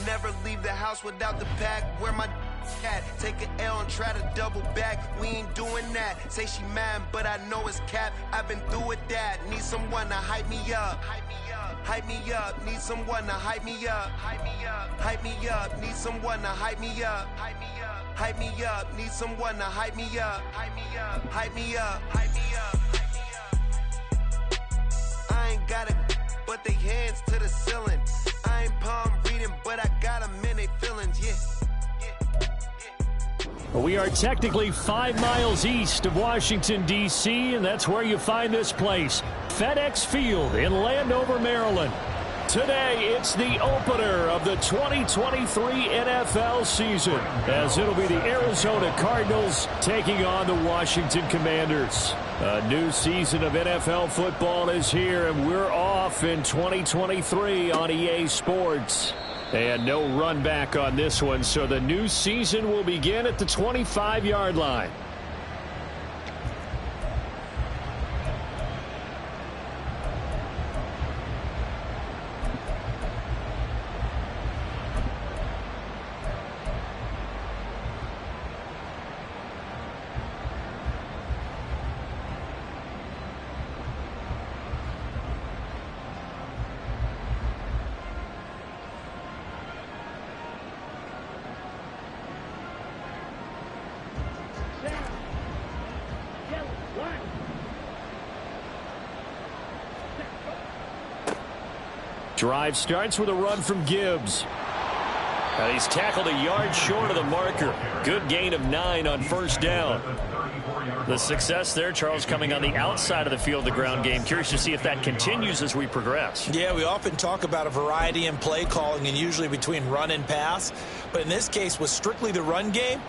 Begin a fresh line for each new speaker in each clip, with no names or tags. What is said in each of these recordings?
Never leave the house without the pack. Where my at? Take an L and try to double back. We ain't doing that. Say she mad, but I know it's cap. I've been through with that. Need someone to hype me up. Hype me up. Need someone to hype me up. Hype me up. Need someone to hype me up. Hype me up. Need someone to hype me up. Hype me up. I ain't got it, but they hands to the ceiling. I ain't palm reading, but I got them in they feelings, yeah.
We are technically 5 miles east of Washington, D.C., and that's where you find this place, FedEx Field in Landover, Maryland. Today, it's the opener of the 2023 NFL season, as it'll be the Arizona Cardinals taking on the Washington Commanders. A new season of NFL football is here, and we're off in 2023 on EA Sports. And no run back on this one, so the new season will begin at the 25-yard line. Drive starts with a run from Gibbs. He's tackled a yard short of the marker. Good gain of 9 on first down.
The success there, Charles, coming on the outside of the field, the ground game. Curious to see if that continues as we progress.
Yeah, we often talk about a variety in play calling and usually between run and pass. But in this case, with strictly the run game,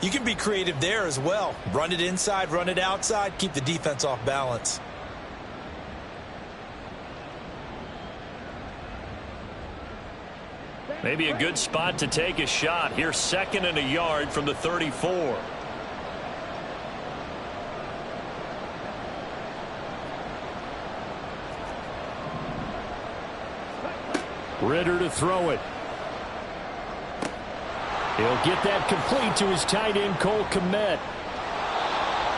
you can be creative there as well. Run it inside, run it outside, keep the defense off balance.
Maybe a good spot to take a shot. Here, 2nd and a yard from the 34.
Ridder to throw it. He'll get that complete to his tight end, Cole Kmet.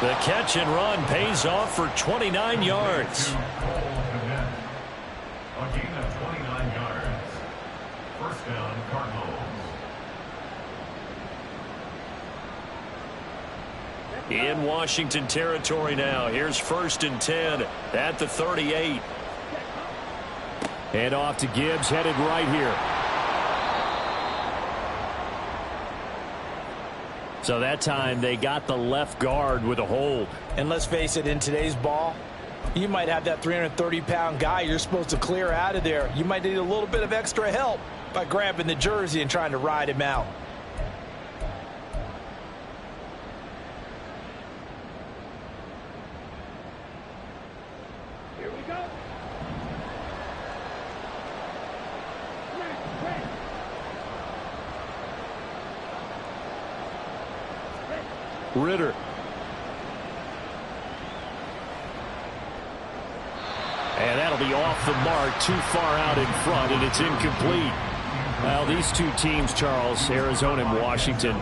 The catch and run pays off for 29 yards. In Washington territory now. Here's 1st and 10 at the 38.
Head off to Gibbs, headed right here. So that time they got the left guard with a hold.
And let's face it, in today's ball, you might have that 330-pound guy you're supposed to clear out of there. You might need a little bit of extra help by grabbing the jersey and trying to ride him out.
Ridder. And that'll be off the mark, too far out in front, and it's incomplete. Well, these two teams, Charles, Arizona and Washington,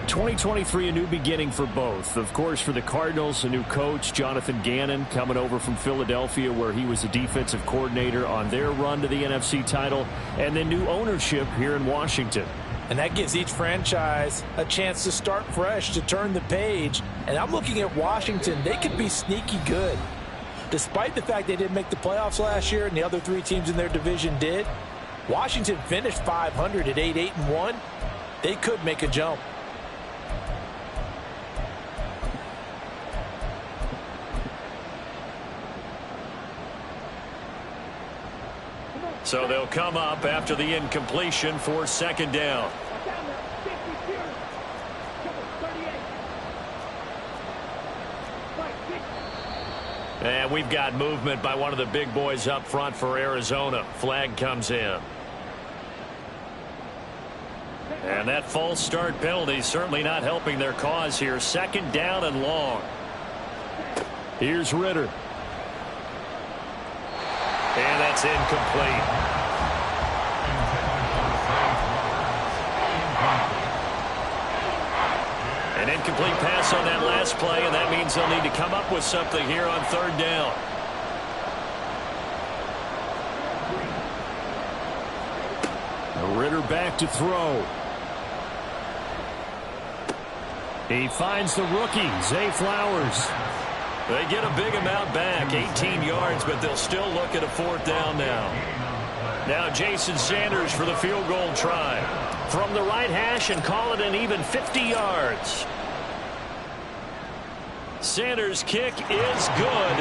2023, a new beginning for both. Of course, for the Cardinals, a new coach, Jonathan Gannon, coming over from Philadelphia, where he was the defensive coordinator on their run to the NFC title, and then new ownership here in Washington.
And that gives each franchise a chance to start fresh, to turn the page. And I'm looking at Washington. They could be sneaky good. Despite the fact they didn't make the playoffs last year and the other 3 teams in their division did, Washington finished 500 at 8-1. They could make a jump.
So they'll come up after the incompletion for 2nd down. And we've got movement by one of the big boys up front for Arizona. Flag comes in. And that false start penalty certainly not helping their cause here. 2nd down and long.
Here's Ridder.
And that's incomplete. incomplete pass on that last play, and that means they'll need to come up with something here on third down.
Ritter back to throw. He finds the rookie, Zay Flowers.
They get a big amount back, 18 yards, but they'll still look at a fourth down now. Now Jason Sanders for the field goal try.
From the right hash and call it an even 50 yards.
Sanders' kick is good.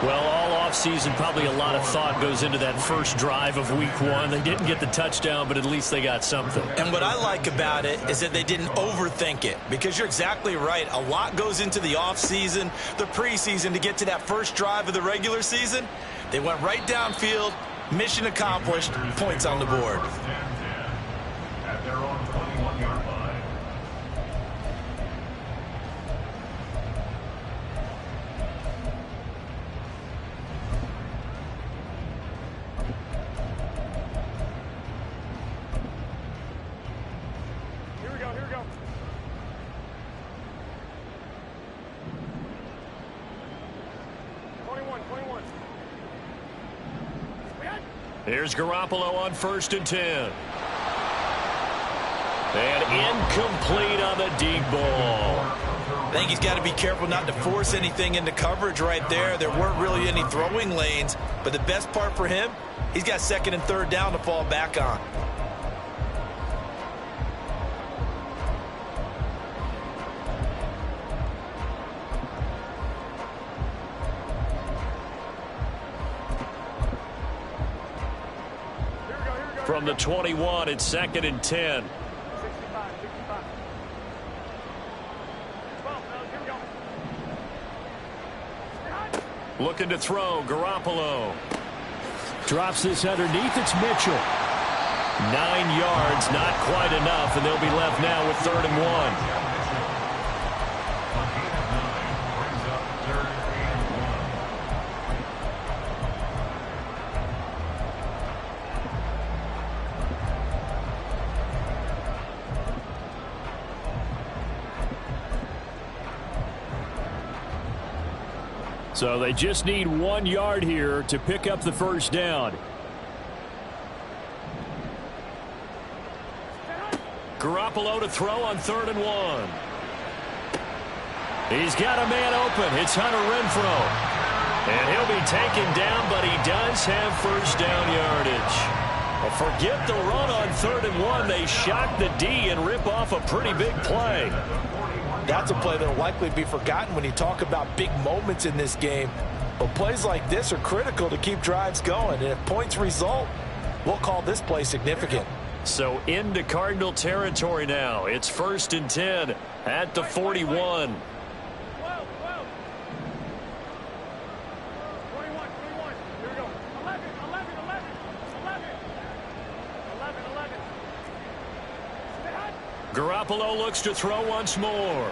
Well, all offseason, probably a lot of thought goes into that first drive of week one. They didn't get the touchdown, but at least they got something.
And what I like about it is that they didn't overthink it, because you're exactly right. A lot goes into the offseason, the preseason to get to that first drive of the regular season. They went right downfield, mission accomplished, points on the board.
At their own 21-yard line.
Here we go. 21.
Here's Garoppolo on 1st and 10. And incomplete on the deep ball.
I think he's got to be careful not to force anything into coverage right there. There weren't really any throwing lanes, but the best part for him, he's got 2nd and 3rd down to fall back on.
From the 21, it's 2nd and 10.
65. 12, here we go.
Looking to throw, Garoppolo.
Drops this underneath, it's Mitchell.
9 yards, not quite enough, and they'll be left now with 3rd and 1.
So they just need 1 yard here to pick up the first down.
Garoppolo to throw on 3rd and 1. He's got a man open. It's Hunter Renfrow. And he'll be taken down, but he does have first down yardage. Well, forget the run on 3rd and 1. They shock the D and rip off a pretty big play.
That's a play that will likely be forgotten when you talk about big moments in this game. But plays like this are critical to keep drives going. And if points result, we'll call this play significant.
So into Cardinal territory now. It's 1st and 10 at the 41.
21. Here we go. 11. 11.
Garoppolo looks to throw once more.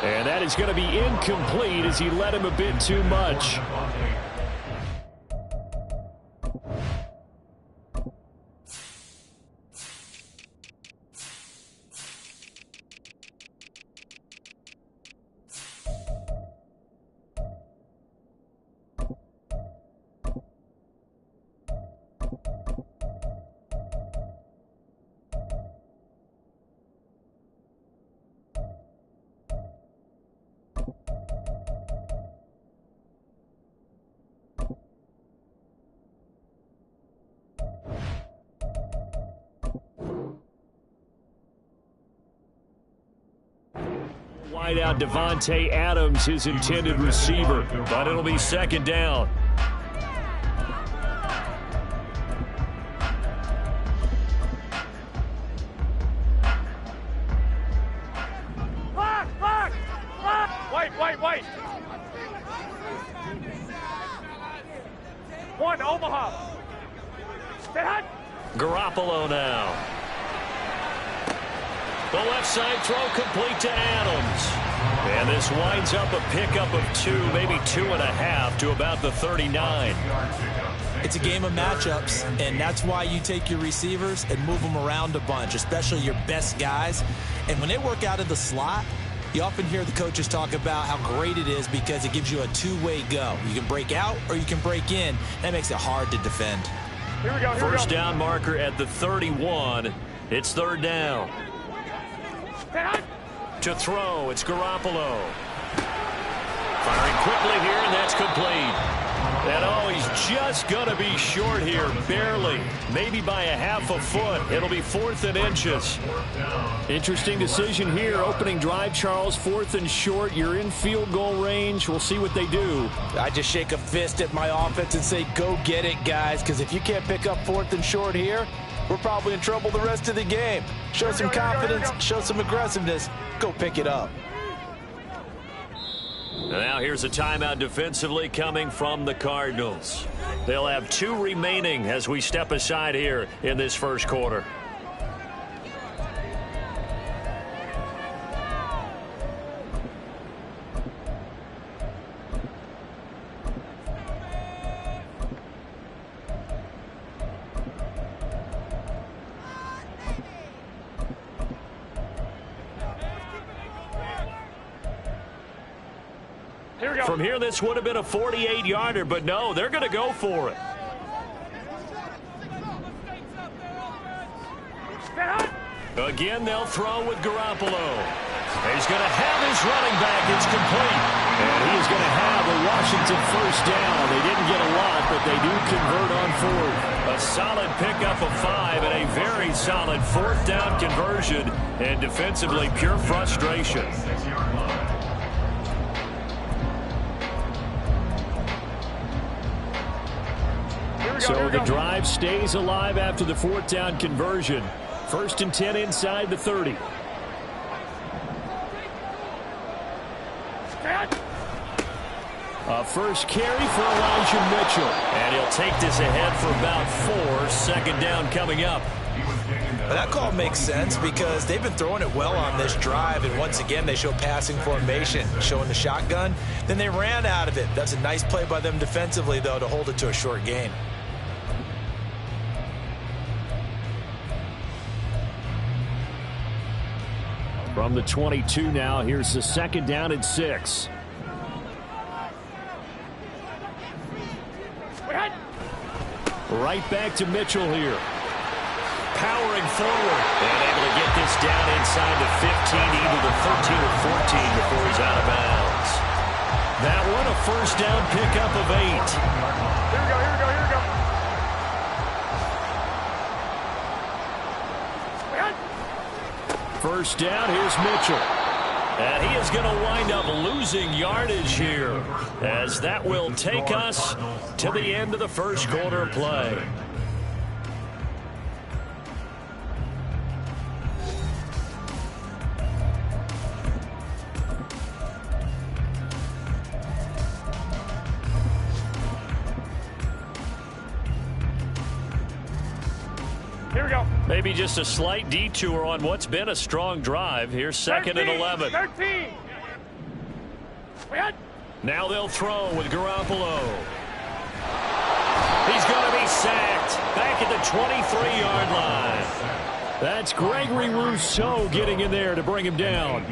And that is going to be incomplete as he led him a bit too much. Wideout Devontae Adams, his intended receiver, but it'll be 2nd down.
Wait. 1, Omaha.
Garoppolo now. The left side throw complete to Adams. And this winds up a pickup of 2, maybe 2.5 to about the 39.
It's a game of matchups, and that's why you take your receivers and move them around a bunch, especially your best guys. And when they work out of the slot, you often hear the coaches talk about how great it is because it gives you a two-way go. You can break out or you can break in. That makes it hard to defend.
Here we go.
First down marker at the 31. It's third down. To throw, it's Garoppolo. Firing quickly here, and that's complete. And oh, he's just going to be short here, barely. Maybe by a half a foot. It'll be 4th and inches.
Interesting decision here. Opening drive, Charles. 4th and short. You're in field goal range. We'll see what they do.
I just shake a fist at my offense and say, go get it, guys, because if you can't pick up 4th and short here, we're probably in trouble the rest of the game. Show some confidence, show some aggressiveness, go pick it up.
Now here's a timeout defensively coming from the Cardinals. They'll have 2 remaining as we step aside here in this first quarter. From here, this would have been a 48-yarder, but no, they're going to go for it. Again, they'll throw with Garoppolo. He's going to have his running back. It's complete.
And he is going to have a Washington first down. They didn't get a lot, but they do convert on 4th.
A solid pickup of 5 and a very solid 4th down conversion. And defensively, pure frustration.
So the drive stays alive after the 4th down conversion. 1st and 10 inside the 30. A first carry for Elijah Mitchell.
And he'll take this ahead for about 4. 2nd down coming up.
That call makes sense because they've been throwing it well on this drive, and once again they show passing formation, showing the shotgun. Then they ran out of it. That's a nice play by them defensively, though, to hold it to a short gain.
From the 22 now, here's the 2nd down and 6. Right back to Mitchell here.
Powering forward. And able to get this down inside the 15, either the 13 or 14 before he's out of bounds. That one, a first down pickup of 8.
Here we go, here we go, here we go.
First down, here's Mitchell.
And he is going to wind up losing yardage here, as that will take us to the end of the first quarter of play.
Here we go.
Maybe just a slight detour on what's been a strong drive. Here's 2nd and 11.
13.
Now they'll throw with Garoppolo. He's going to be sacked back at the 23-yard line.
That's Gregory Rousseau getting in there to bring him down.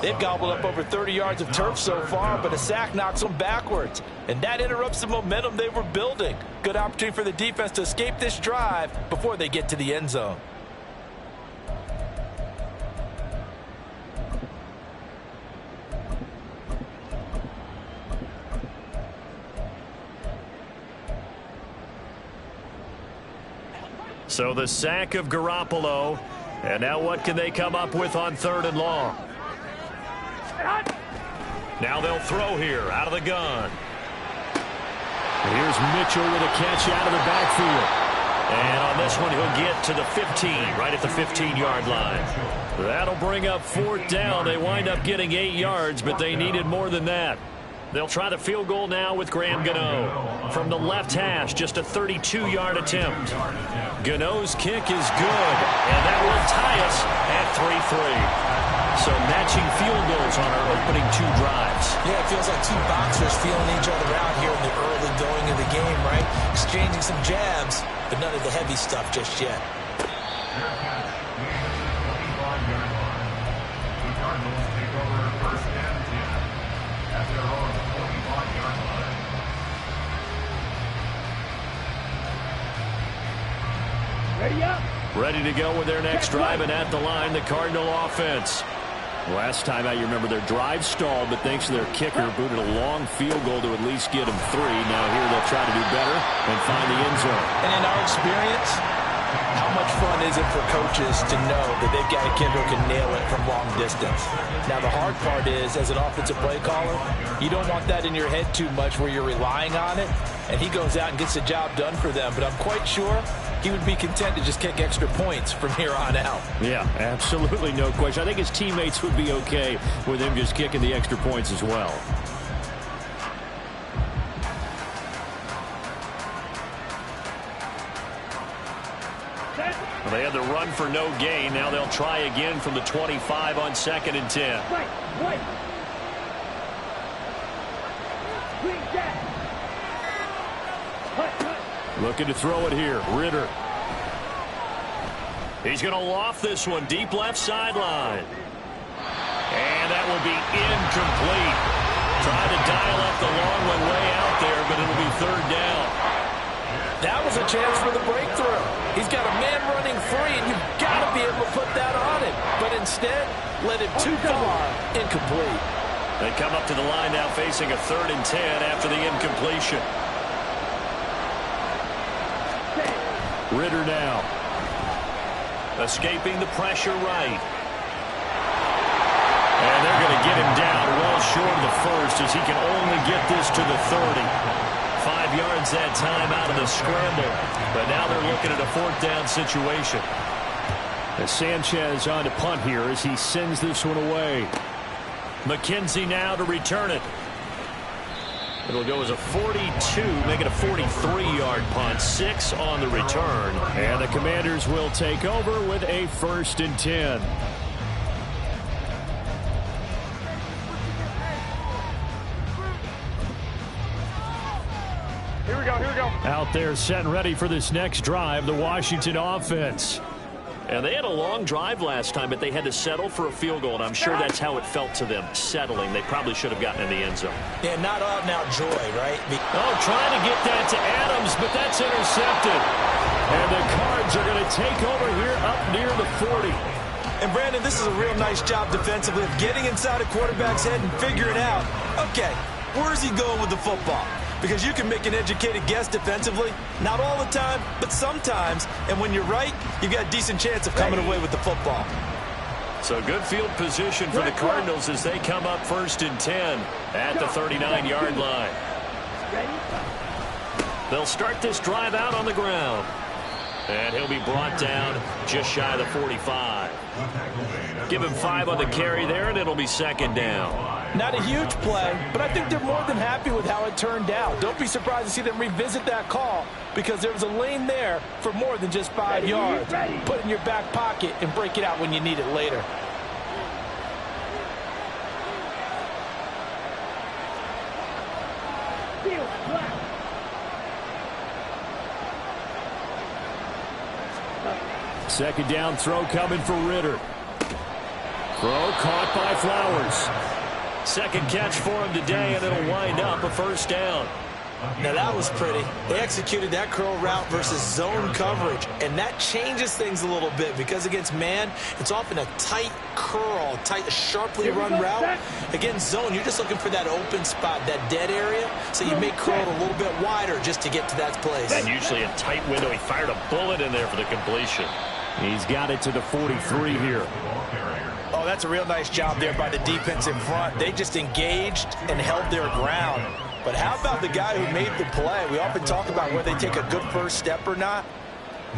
They've gobbled up over 30 yards of turf so far, but a sack knocks them backwards. And that interrupts the momentum they were building. Good opportunity for the defense to escape this drive before they get to the end zone.
So the sack of Garoppolo. And now what can they come up with on 3rd and long? Now they'll throw here out of the gun.
Here's Mitchell with a catch out of the backfield.
And on this one, he'll get to the 15, right at the 15-yard line. That'll bring up 4th down. They wind up getting 8 yards, but they needed more than that. They'll try the field goal now with Graham Gano. From the left hash, just a 32-yard attempt. Gano's kick is good, and that will tie us at 3-3. So matching field goals on our opening 2 drives.
Yeah, it feels like 2 boxers feeling each other out here in the early going of the game, right? Exchanging some jabs, but none of the heavy stuff just yet.
The Cardinals take over 1st and 10 at their own 25-yard line.
Ready up.
Ready to go with their next drive, and at the line, the Cardinal offense. Last time out, you remember their drive stalled, but thanks to their kicker, booted a long field goal to at least get them 3. Now here they'll try to do better and find the end zone.
And in our experience, how much fun is it for coaches to know that they've got a kid who can nail it from long distance? Now, the hard part is, as an offensive play caller, you don't want that in your head too much where you're relying on it, and he goes out and gets the job done for them. But I'm quite sure he would be content to just kick extra points from here on out.
Yeah, absolutely no question. I think his teammates would be okay with him just kicking the extra points as well. Well, they had the run for no gain. Now they'll try again from the 25 on 2nd and 10.
Right.
Looking to throw it here. Ritter. He's going to loft this one deep left sideline. And that will be incomplete. Trying to dial up the long one way out there, but it'll be 3rd down.
That was a chance for the breakthrough. He's got a man running free, and you've got to be able to put that on him. But instead, led him too far. Incomplete.
They come up to the line now facing a 3rd and 10 after the incompletion.
Ritter now.
Escaping the pressure right. And they're going to get him down well short of the 1st as he can only get this to the 30. 5 yards that time out of the scramble. But now they're looking at a 4th down situation.
As Sanchez on to punt here as he sends this one away.
McKenzie now to return it. It'll go as a 42, make it a 43-yard punt, 6 on the return.
And the Commanders will take over with a 1st and 10.
Here we go.
Out there set and ready for this next drive, the Washington offense.
And they had a long drive last time, but they had to settle for a field goal, and I'm sure that's how it felt to them, settling. They probably should have gotten in the end zone.
Yeah, not out-and-out joy, right?
Oh, trying to get that to Adams, but that's intercepted. And the Cards are going to take over here up near the 40.
And, Brandon, this is a real nice job defensively of getting inside a quarterback's head and figuring out, okay, where's he going with the football? Because you can make an educated guess defensively, not all the time, but sometimes. And when you're right, you've got a decent chance of coming away with the football.
So good field position for the Cardinals as they come up 1st and 10 at the 39-yard line. They'll start this drive out on the ground. And he'll be brought down just shy of the 45. Give him 5 on the carry there, and it'll be 2nd down.
Not a huge play, but I think they're more than happy with how it turned out. Don't be surprised to see them revisit that call because there was a lane there for more than just 5 yards. Put it in your back pocket and break it out when you need it later.
Second down throw coming for Ritter. Throw caught by Flowers.
Second catch for him today, and it'll wind up a 1st down.
Now that was pretty. They executed that curl route versus zone coverage, and that changes things a little bit because against man, it's often a tight curl, tight, sharply run route. Against zone, you're just looking for that open spot, that dead area, so you may curl it a little bit wider just to get to that place.
And usually a tight window. He fired a bullet in there for the completion.
He's got it to the 43 here.
Oh, that's a real nice job there by the defense in front. They just engaged and held their ground. But how about the guy who made the play? We often talk about whether they take a good first step or not.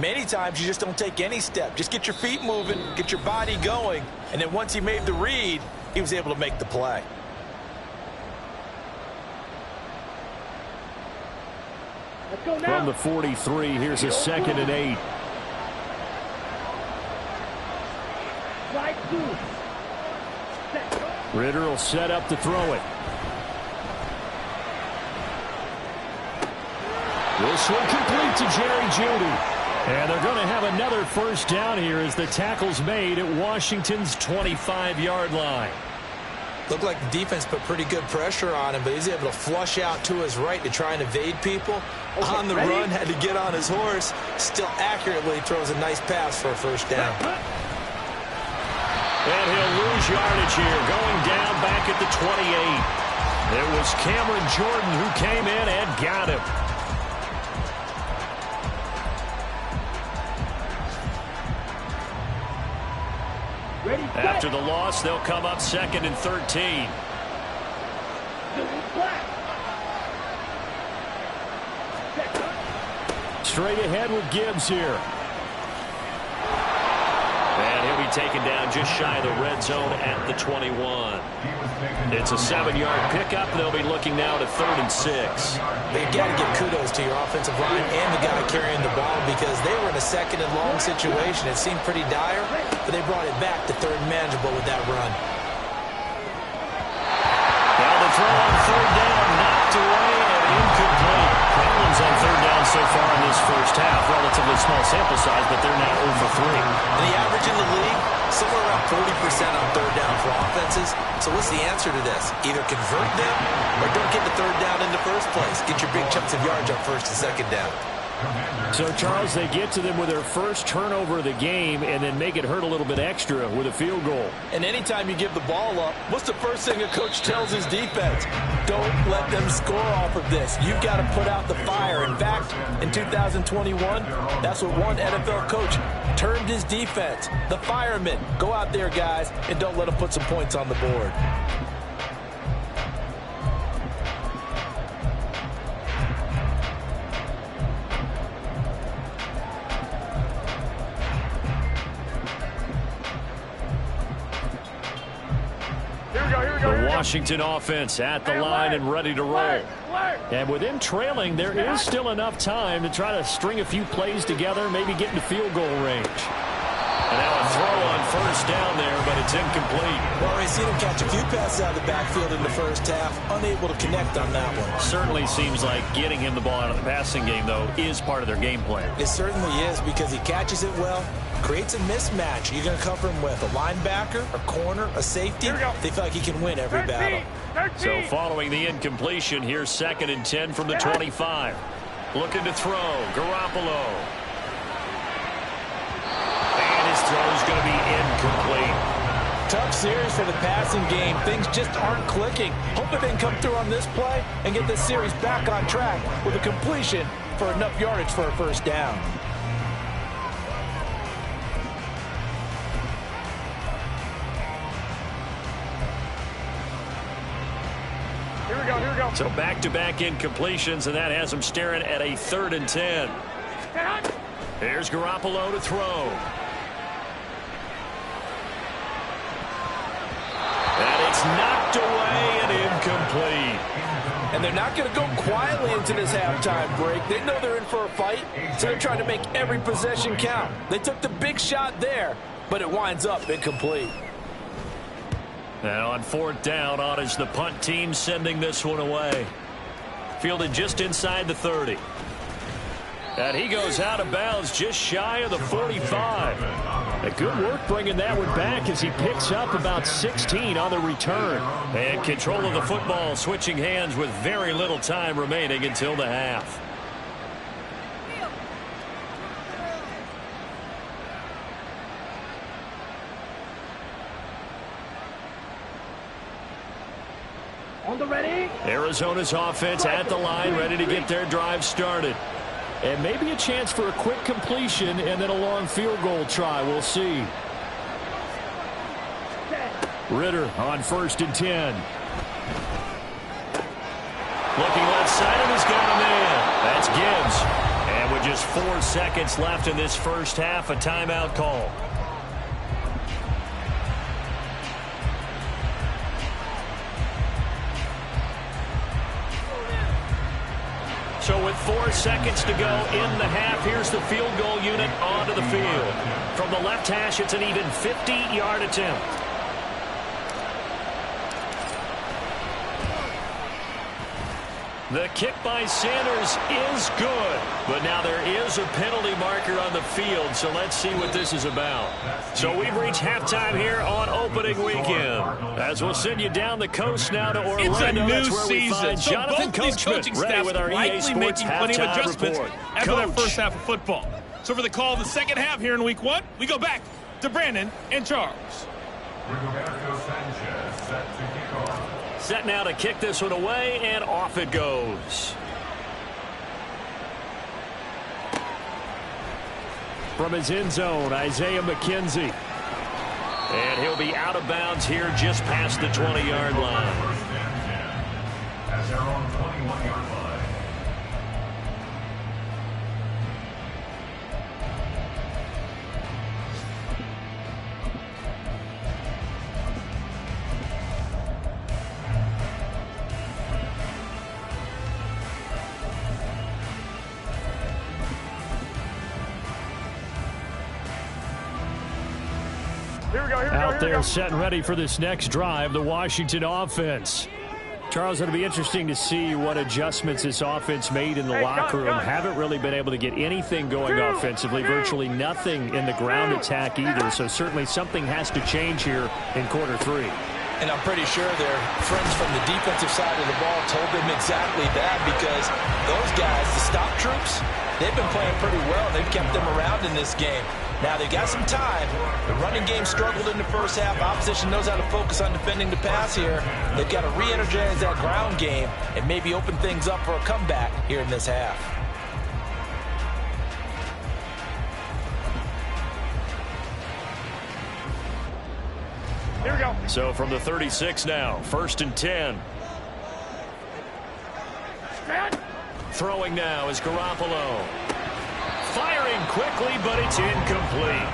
Many times you just don't take any step. Just get your feet moving, get your body going, and then once he made the read, he was able to make the play.
Let's go now.
From the 43, here's a 2nd and 8.
Right through.
Ritter will set up to throw it. This one complete to Jerry Jeudy. And they're going to have another first down here as the tackle's made at Washington's 25-yard line.
Looked like the defense put pretty good pressure on him, but he's able to flush out to his right to try and evade people. On the run, had to get on his horse. Still accurately throws a nice pass for a first down.
And he'll lose yardage here, going down back at the 28. It was Cameron Jordan who came in and got him. After the loss, they'll come up 2nd and 13. Straight ahead with Gibbs here. And he'll be taken down just shy of the red zone at the 21. It's a 7-yard pickup. They'll be looking now to 3rd and 6.
They've got to give kudos to your offensive line and the guy carrying the ball because they were in a 2nd and long situation. It seemed pretty dire, but they brought it back to 3rd and manageable with that run.
Now the throw on 3rd down, knocked away and incomplete. Problems on 3rd down so far in this first half. Relatively small sample size, but they're now over 3.
And the average in the league, somewhere around 40% on 3rd down for offenses. So what's the answer to this? Either convert them or don't get the 3rd down in the first place. Get your big chunks of yards up 1st and 2nd down.
So, Charles, they get to them with their first turnover of the game and then make it hurt a little bit extra with a field goal.
And anytime you give the ball up, what's the first thing a coach tells his defense? Don't let them score off of this. You've got to put out the fire. In fact, in 2021, that's what one NFL coach termed his defense. The firemen. Go out there, guys, and don't let them put some points on the board.
The Washington offense at the line and ready to roll. And with them trailing, there is still enough time to try to string a few plays together, maybe get into field goal range. And now a throw on 1st down there, but it's incomplete.
Well, we've seen him catch a few passes out of the backfield in the first half, unable to connect on that one.
Certainly seems like getting him the ball out of the passing game, though, is part of their game plan.
It certainly is because he catches it well, creates a mismatch. You're going to cover him with a linebacker, a corner, a safety. They feel like he can win every battle.
So following the incompletion, here's 2nd and 10 from the 25. Looking to throw, Garoppolo. And his throw's going to be incomplete.
Tough series for the passing game. Things just aren't clicking. Hoping they can come through on this play and get this series back on track with a completion for enough yardage for a first down.
Here we go.
So back-to-back incompletions, and that has them staring at a 3rd and 10. Here's Garoppolo to throw. And it's knocked away and incomplete.
And they're not going to go quietly into this halftime break. They know they're in for a fight, so they're trying to make every possession count. They took the big shot there, but it winds up incomplete.
Now on 4th down, on is the punt team sending this one away. Fielded just inside the 30. And he goes out of bounds just shy of the 45. A good work bringing that one back as he picks up about 16 on the return. And control of the football switching hands with very little time remaining until the half.
On the ready.
Arizona's offense at the line, ready to get their drive started. And maybe a chance for a quick completion and then a long field goal try. We'll see. Ritter on 1st and 10. Looking left side, and he's got a man. That's Gibbs. And with just 4 seconds left in this first half, a timeout call. So with 4 seconds to go in the half, here's the field goal unit onto the field. From the left hash, it's an even 50-yard attempt.
The kick by Sanders is good, but now there is a penalty marker on the field, so let's see what this is about. So we've reached halftime here on opening weekend. As we'll send you down the coast now to Orlando.
It's a new
That's where
season,
we find
so
Jonathan
both these coaching staffs
with our
likely
EA Sports
making plenty of
halftime
adjustments
report.
after that
Coach.
first half of football. So for the call of the second half here in week 1, we go back to Brandon and Charles.
Rigoberto Sanchez set to kick off.
Set now to kick this one away, and off it goes. From his end zone, Isaiah McKenzie. And he'll be out of bounds here just past the 20-yard line.
First and 10 at their own 21-yard line.
Out there set and ready for this next drive, the Washington offense. Charles, it'll be interesting to see what adjustments this offense made in the locker room. Haven't really been able to get anything going offensively, virtually nothing in the ground attack either. So certainly something has to change here in quarter 3.
And I'm pretty sure their friends from the defensive side of the ball told them exactly that, because those guys, the stop troops, they've been playing pretty well. They've kept them around in this game. Now, they've got some time. The running game struggled in the first half. Opposition knows how to focus on defending the pass here. They've got to re-energize that ground game and maybe open things up for a comeback here in this half.
Here we go.
So from the 36 now, 1st and 10. Throwing now is Garoppolo. Firing quickly, but it's incomplete.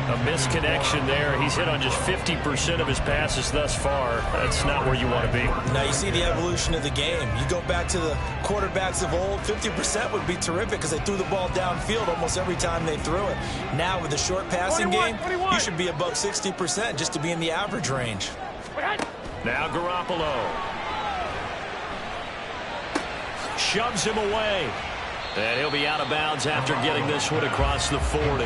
A misconnection there. He's hit on just 50% of his passes thus far. That's not where you want to be.
Now you see the evolution of the game. You go back to the quarterbacks of old, 50% would be terrific because they threw the ball downfield almost every time they threw it. Now with the short passing game, you should be above 60% just to be in the average range.
Now Garoppolo. Shoves him away. And he'll be out of bounds after getting this one across the 40.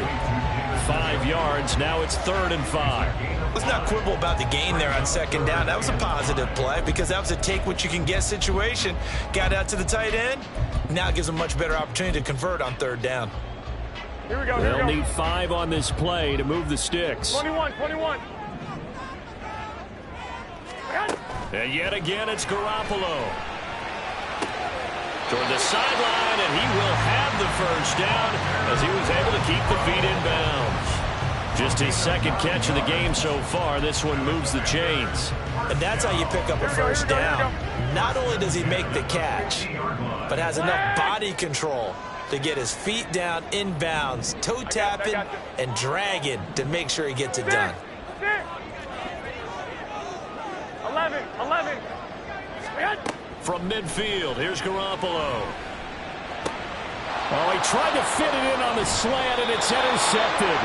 5 yards. Now it's 3rd and 5.
Let's not quibble about the gain there on 2nd down. That was a positive play because that was a take-what-you-can-get situation. Got out to the tight end. Now it gives them a much better opportunity to convert on 3rd down.
Here we go.
They'll need 5 on this play to move the sticks.
21.
And yet again, it's Garoppolo. Toward the sideline, and he will have the 1st down as he was able to keep the feet in bounds. Just his 2nd catch of the game so far. This one moves the chains.
And that's how you pick up a 1st down. Not only does he make the catch, but has enough body control to get his feet down in bounds, toe tapping and dragging to make sure he gets it done.
11.
From midfield, here's Garoppolo.
Oh, he tried to fit it in on the slant, and it's intercepted.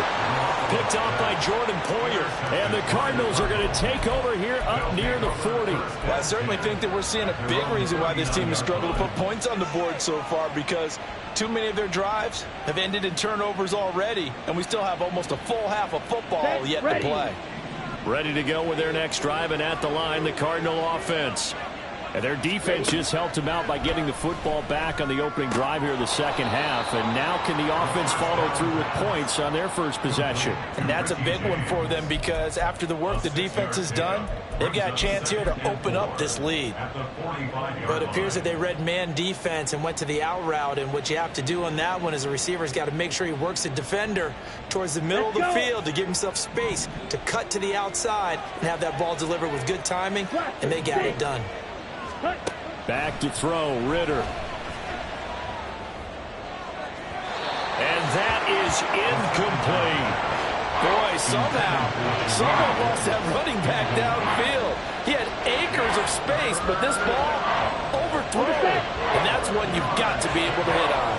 Picked off by Jordan Poyer.
And the Cardinals are going to take over here up near the 40.
Well, I certainly think that we're seeing a big reason why this team has struggled to put points on the board so far, because too many of their drives have ended in turnovers already, and we still have almost a full half of football yet to play.
Ready to go with their next drive, and at the line, the Cardinal offense. And their defense just helped them out by getting the football back on the opening drive here in the 2nd half. And now can the offense follow through with points on their first possession?
And that's a big one for them because after the work the defense has done, they've got a chance here to open up this lead. But it appears that they read man defense and went to the out route. And what you have to do on that one is the receiver's got to make sure he works the defender towards the middle of the field to give himself space to cut to the outside and have that ball delivered with good timing. And they got it done.
Back to throw, Ritter.
And that is incomplete.
Boy, someone lost that running back downfield. He had acres of space, but this ball overthrown. And that's one you've got to be able to hit on.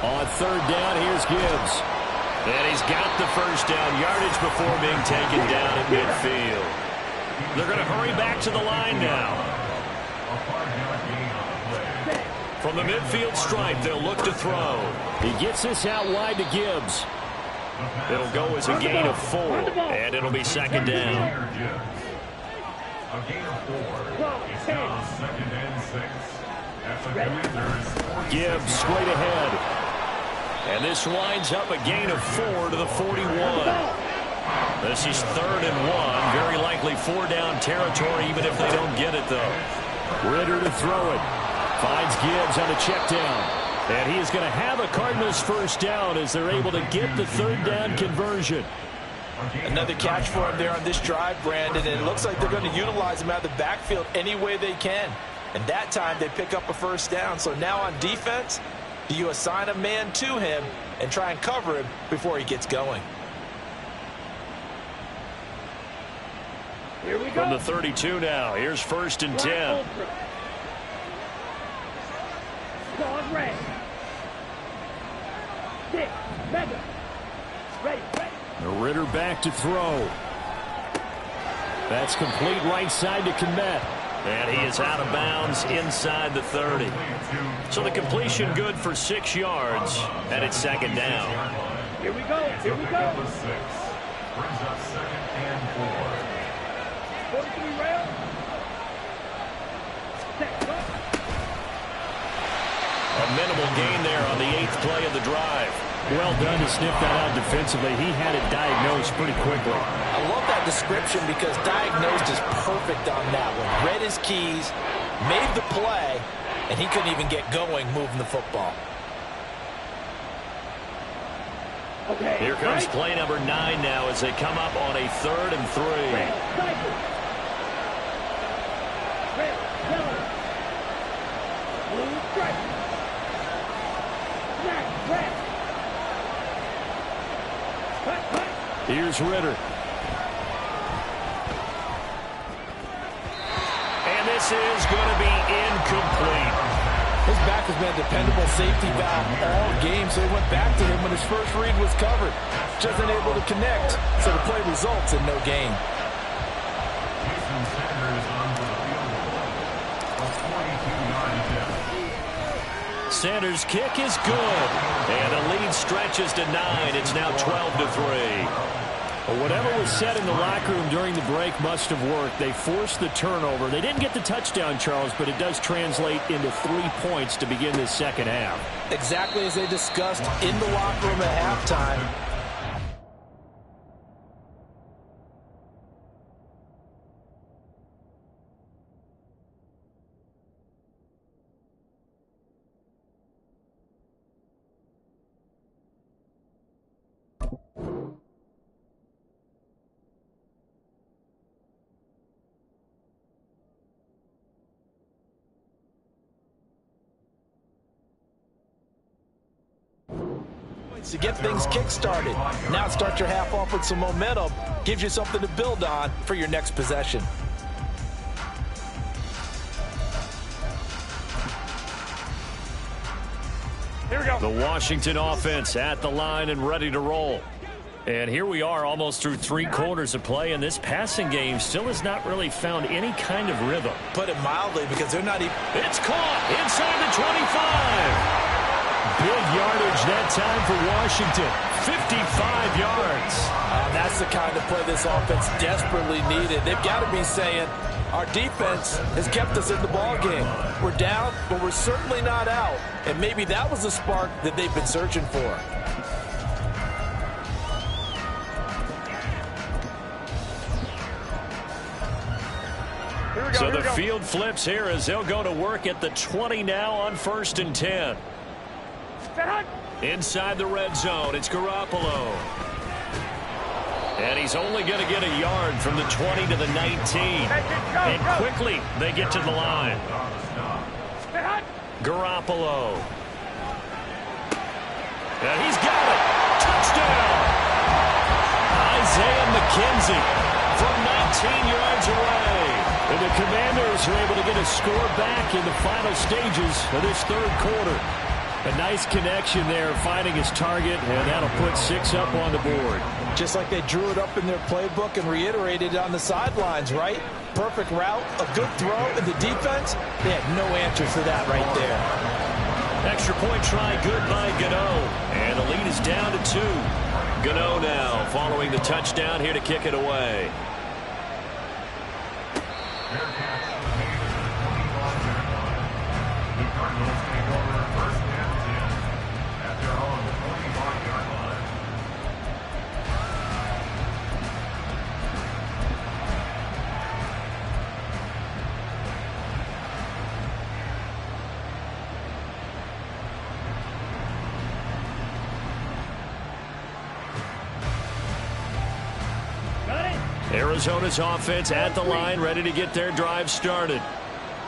On 3rd down, here's Gibbs.
And he's got the 1st down yardage before being taken down at midfield. They're going to hurry back to the line now. From the midfield stripe, they'll look to throw.
He gets this out wide to Gibbs.
It'll go as a gain of 4, and it'll be second down.
A gain of 4. It's now 2nd and 6. At the Commanders.
Gibbs straight ahead.
And this winds up a gain of 4 to the 41. This is 3rd and 1. Very likely 4-down territory, even if they don't get it, though.
Ritter to throw it. Finds Gibbs on a check down. And he is going to have a Cardinals first down as they're able to get the 3rd down conversion.
Another catch for him there on this drive, Brandon, and it looks like they're going to utilize him out of the backfield any way they can. And that time they pick up a first down. So now on defense, do you assign a man to him and try and cover him before he gets going?
Here we go.
From the 32 now, here's 1st and 10.
Squad red. 6, mega. Ready.
Ritter back to throw. That's complete right side to Kmet.
And he is out of bounds inside the 30. So the completion good for 6 yards, and it's 2nd down.
Here we go.
Brings up 2nd and 4.
43 rail. Set, go.
A minimal gain there on the 8th play of the drive.
Well done to sniff that out defensively. He had it diagnosed pretty quickly.
I love that description because diagnosed is perfect on that one. Read his keys, made the play, and he couldn't even get going moving the football.
Okay.
Here comes play number 9 now as they come up on a 3rd and 3.
Cycle. Red, yellow. Blue, stripe. Black, red. Cut.
Here's Ritter.
And this is going to be incomplete.
His back has been a dependable safety valve all game, so he went back to him when his first read was covered. Just unable to connect, so the play results in no gain.
Jason Sanders onto the field goal. A 22-yard attempt.
Sanders' kick is good. And the lead stretches to 9. It's now 12 to 3.
Well, whatever was said in the locker room during the break must have worked. They forced the turnover. They didn't get the touchdown, Charles, but it does translate into 3 points to begin this second half.
Exactly as they discussed in the locker room at halftime. To get things kick-started. Now start your half off with some momentum. Gives you something to build on for your next possession.
Here we go.
The Washington offense at the line and ready to roll. And here we are almost through 3 quarters of play, and this passing game still has not really found any kind of rhythm.
Put it mildly, because they're not even...
It's caught inside the 25.
Big yardage that time for Washington.
55 yards.
That's the kind of play this offense desperately needed. They've got to be saying, our defense has kept us in the ball game. We're down, but we're certainly not out. And maybe that was the spark that they've been searching for.
So the field flips here as they'll go to work at the 20 now on 1st and 10. Inside the red zone, it's Garoppolo. And he's only going to get a yard from the 20 to the 19. And quickly, they get to the line. Garoppolo. And he's got it. Touchdown. Isaiah McKenzie from 19 yards away.
And the Commanders are able to get a score back in the final stages of this 3rd quarter. A nice connection there, finding his target, and that'll put 6 up on the board.
Just like they drew it up in their playbook and reiterated it on the sidelines, right? Perfect route, a good throw, and the defense, they had no answer for that right there.
Extra point try good by Gano. And the lead is down to 2. Gano now following the touchdown here to kick it away.
The Cardinals take over first and 10 at their own 25-yard line.
Arizona's offense at the line, ready to get their drive started.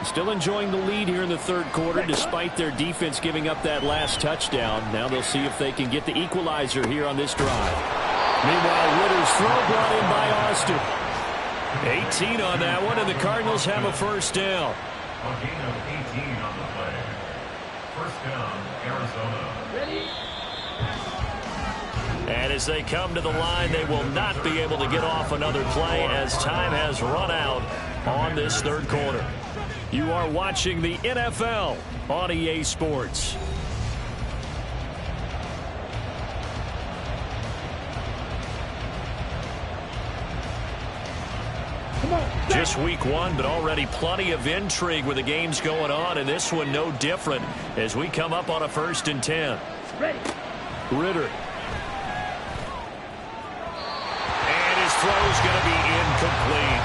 Still enjoying the lead here in the third quarter, despite their defense giving up that last touchdown. Now they'll see if they can get the equalizer here on this drive. Meanwhile, Ritter's throw brought in by Austin. 18 on that one, and the Cardinals have a first down.
A gain of 18 on the play. First down, Arizona.
And as they come to the line, they will not be able to get off another play as time has run out on this third quarter. You are watching the NFL on EA Sports. Just week 1, but already plenty of intrigue with the games going on, and this one no different as we come up on a 1st and 10. Ritter. Throw's going to be incomplete.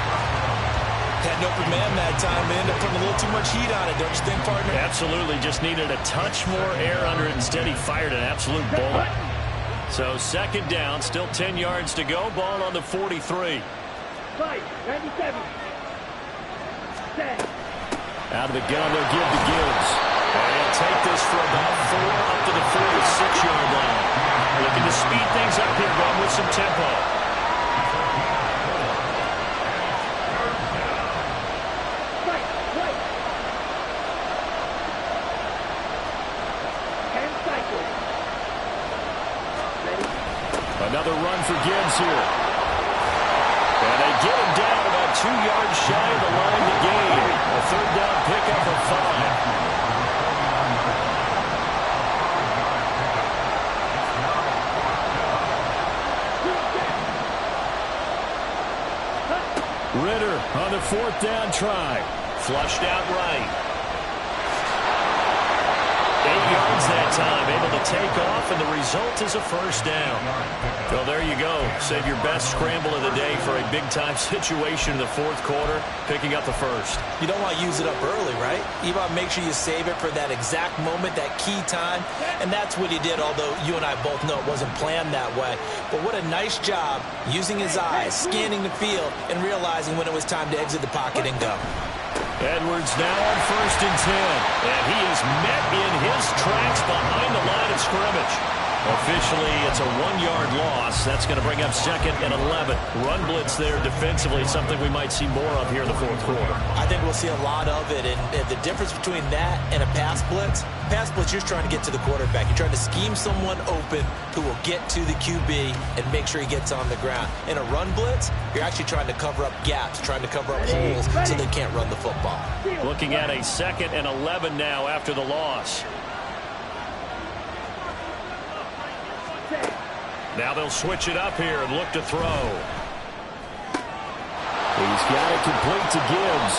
Had an open man that time, and ended up putting a little too much heat on it, don't you think, partner?
Absolutely. Just needed a touch more air under it. Instead, he fired an absolute bullet. So 2nd down, still 10 yards to go. Ball on the 43.
5, 97. 10.
Out of the gun, they'll give to Gibbs. And he'll take this for about 4 up to the 46-yard line. Looking to speed things up here, going with some tempo.
Another run for Gibbs here. And they get him down about 2 yards shy of the line to gain. A 3rd down pickup of 5. Ritter on the 4th down try. Flushed out right. 8 yards that time, able to take off, and the result is a first down. Well, there you go. Save your best scramble of the day for a big-time situation in the 4th quarter, picking up the first.
You don't want to use it up early, right? You want to make sure you save it for that exact moment, that key time, and that's what he did, although you and I both know it wasn't planned that way. But what a nice job using his eyes, scanning the field, and realizing when it was time to exit the pocket and go.
Edwards now on 1st and 10. And he is met in his tracks behind the line of scrimmage. Officially, it's a 1-yard loss. That's going to bring up 2nd and 11. Run blitz there defensively, something we might see more of here in the 4th quarter.
I think we'll see a lot of it. And the difference between that and a pass blitz, you're trying to get to the quarterback. You're trying to scheme someone open who will get to the QB and make sure he gets on the ground. In a run blitz, you're actually trying to cover up gaps, trying to cover up holes so they can't run the football.
Looking at a 2nd and 11 now after the loss. Now they'll switch it up here and look to throw. He's got it complete to Gibbs.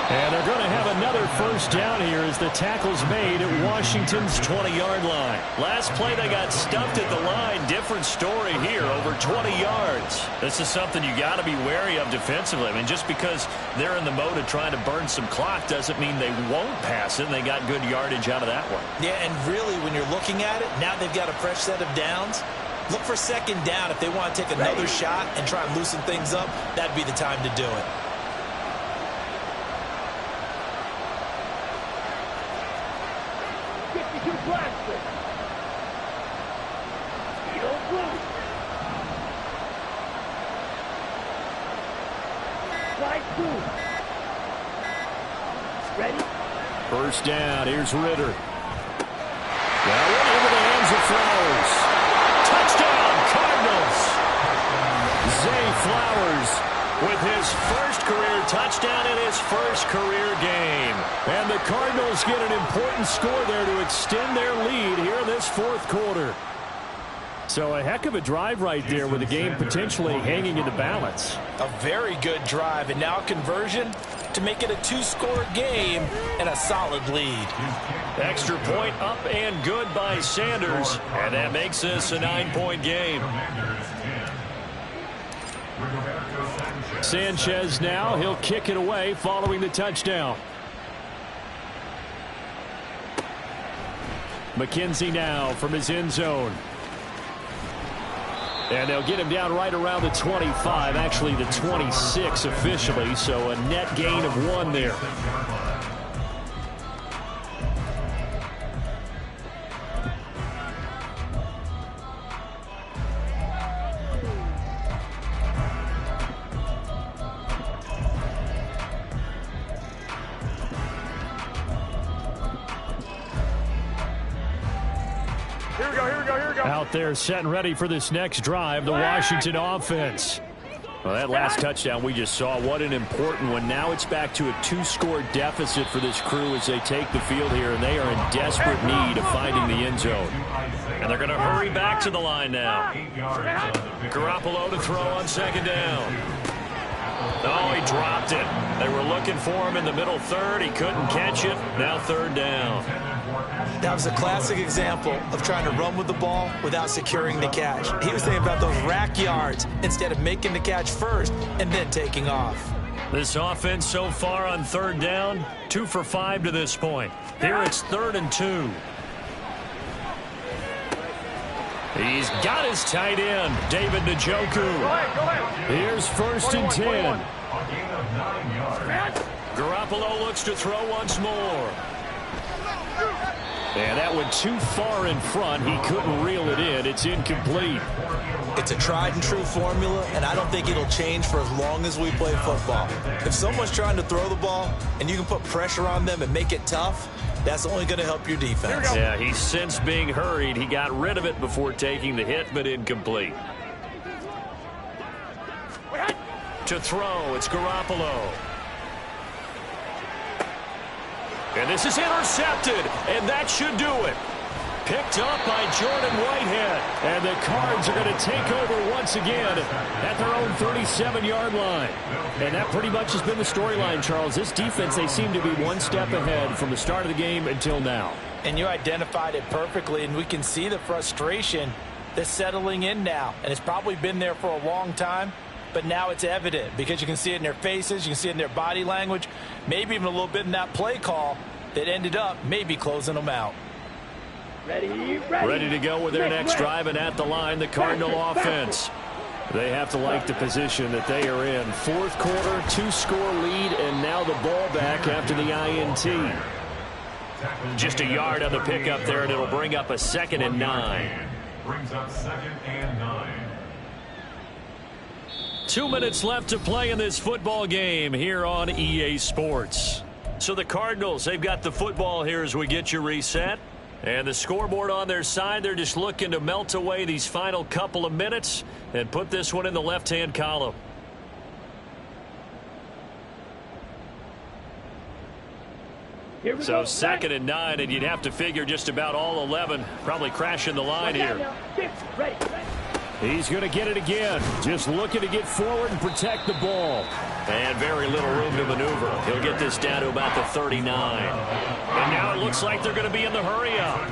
And they're going to have another first down here as the tackle's made at Washington's 20-yard line. Last play, they got stuffed at the line. Different story here, over 20 yards. This is something you got to be wary of defensively. I mean, just because they're in the mode of trying to burn some clock doesn't mean they won't pass it, and they got good yardage out of that one.
Yeah, and really, when you're looking at it, now they've got a fresh set of downs. Look for 2nd down. If they want to take another shot and try and loosen things up, that'd be the time to do it.
First down, here's Ritter. Now into the hands of Flowers. Touchdown, Cardinals. Zay Flowers with his first career touchdown in his first career game. And the Cardinals get an important score there to extend their lead here in this fourth quarter. So a heck of a drive right there with the game potentially hanging in the balance.
A very good drive, and now conversion to make it a two-score game and a solid lead.
Extra point up and good by Sanders, and that makes this a 9-point game. Sanchez now, he'll kick it away following the touchdown. McKenzie now from his end zone. And they'll get him down right around the 25, actually the 26 officially, so a net gain of 1 there. Out there set and ready for this next drive, the Washington offense. Well, that last touchdown we just saw, what an important one. Now it's back to a 2-score deficit for this crew as they take the field here, and they are in desperate need of finding the end zone. And they're going to hurry back to the line now. Garoppolo to throw on second down. Oh, he dropped it. They were looking for him in the middle third. He couldn't catch it. Now third down.
That was a classic example of trying to run with the ball without securing the catch. He was thinking about those rack yards instead of making the catch first and then taking off.
This offense so far on third down, 2 for 5 to this point. Here it's 3rd and 2. He's got his tight end, David Njoku. Here's 1st and 10. Garoppolo looks to throw once more. And that went too far in front. He couldn't reel it in. It's incomplete.
It's a tried and true formula, and I don't think it'll change for as long as we play football. If someone's trying to throw the ball and you can put pressure on them and make it tough, that's only going to help your defense.
Yeah, he's since being hurried. He got rid of it before taking the hit, but incomplete. To throw, it's Garoppolo. And this is intercepted, and that should do it. Picked up by Jordan Whitehead. And the Cards are going to take over once again at their own 37-yard line. And that pretty much has been the storyline, Charles. This defense, they seem to be one step ahead from the start of the game until now.
And you identified it perfectly, and we can see the frustration that's settling in now. And it's probably been there for a long time, but now it's evident because you can see it in their faces, you can see it in their body language, maybe even a little bit in that play call that ended up maybe closing them out.
Ready to go with their next drive, and at the line, the Cardinal offense. They have to like the position that they are in. 4th quarter, 2-score lead, and now the ball back after the INT. Just a yard on the pickup there, and it'll bring up a 2nd and 9.
Brings up 2nd and 9.
2 minutes left to play in this football game here on EA Sports. So the Cardinals, they've got the football here as we get you reset. And the scoreboard on their side, they're just looking to melt away these final couple of minutes and put this one in the left-hand column. So 2nd and 9, and you'd have to figure just about all 11 probably crashing the line here. He's going to get it again. Just looking to get forward and protect the ball. And very little room to maneuver. He'll get this down to about the 39. And now it looks like they're going to be in the hurry-up.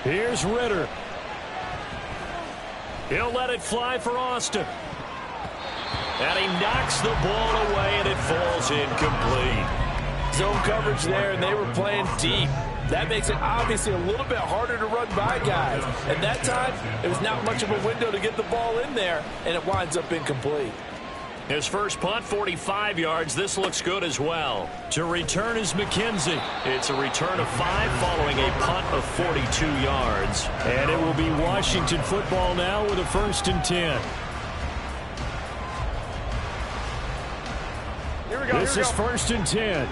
Here's Ritter. He'll let it fly for Austin. And he knocks the ball away, and it falls incomplete.
Zone coverage there, and they were playing deep. That makes it obviously a little bit harder to run by guys. And that time, it was not much of a window to get the ball in there, and it winds up incomplete.
His first punt, 45 yards. This looks good as well.
To return is McKenzie.
It's a return of 5 following a punt of 42 yards.
And it will be Washington football now with a 1st and 10.
Here we go.
This is 1st and 10.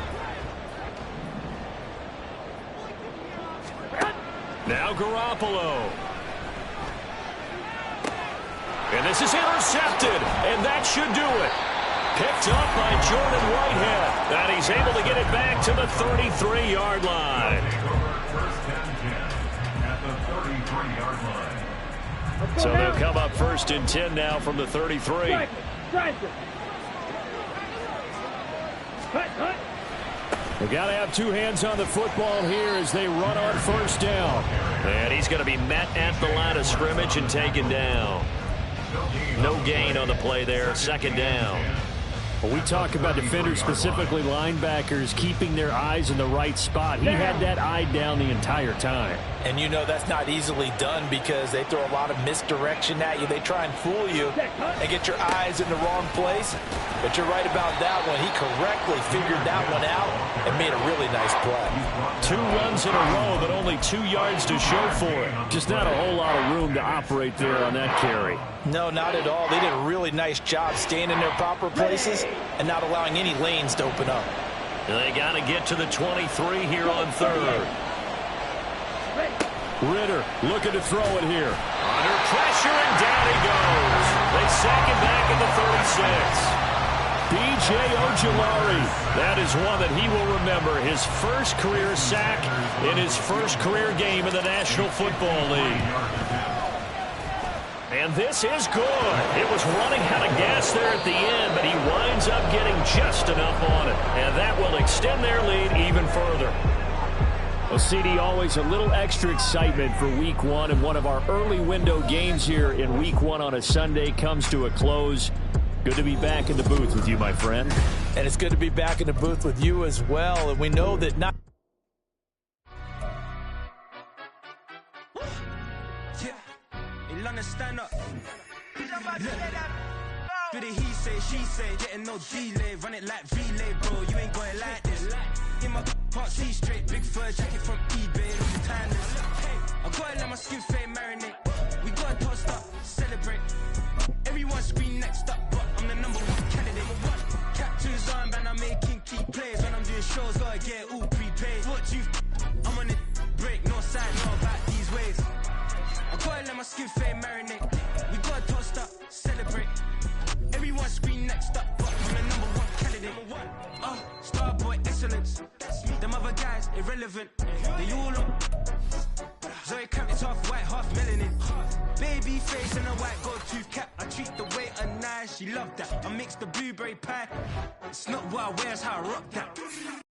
Now Garoppolo. And this is intercepted, and that should do it. Picked up by Jordan Whitehead. And he's able to get it back to the 33-yard line.
First and 10 at the 33-yard line.
So they'll come up 1st and 10 now from the 33.
Strike it. Hut.
They got to have 2 hands on the football here as they run on 1st down.
And he's going to be met at the line of scrimmage and taken down. No gain on the play there, 2nd down.
Well, we talk about defenders, specifically linebackers, keeping their eyes in the right spot. He had that eye down the entire time.
And you know that's not easily done because they throw a lot of misdirection at you. They try and fool you and get your eyes in the wrong place. But you're right about that one. He correctly figured that one out and made a really nice play.
2 runs in a row, but only 2 yards to show for it. Just not a whole lot of room to operate there on that carry.
No, not at all. They did a really nice job staying in their proper places and not allowing any lanes to open up.
They got to get to the 23 here on 3rd.
Ritter looking to throw it here.
Under pressure, and down he goes. They sack him back at the 36.
B.J. Ojulari.
That is one that he will remember. His first career sack in his first career game in the National Football League. And this is good. It was running out of gas there at the end, but he winds up getting just enough on it. And that will extend their lead even further.
Well, CD, always a little extra excitement for Week 1, and one of our early window games here in Week 1 on a Sunday comes to a close. Good to be back in the booth with you, my friend.
And it's good to be back in the booth with you as well. And we know that not...
Stand up. Do the he say, she say, getting no delay, run it like relay, bro. You ain't going like this. In my can't see straight, big fur jacket from eBay, looking timeless. I gotta let my skin fade marinate. We gotta toast up, celebrate. Everyone scream next up, but I'm the #1 candidate. Captain's armband, I'm making key plays. When I'm doing shows, gotta get all prepaid. What you? I'm on it, break, no side, no about these ways. I gotta let my skin fade marinate. We gotta toast up, celebrate. Everyone scream next up, but I'm the #1 candidate. Starboy excellence. Them other guys irrelevant. They all look. Zoe Camp is half white, half melanin. Baby face and a white gold tooth cap. I treat the waiter nice, she loved that. I mix the blueberry pie. It's not what I wear, it's how I rock that.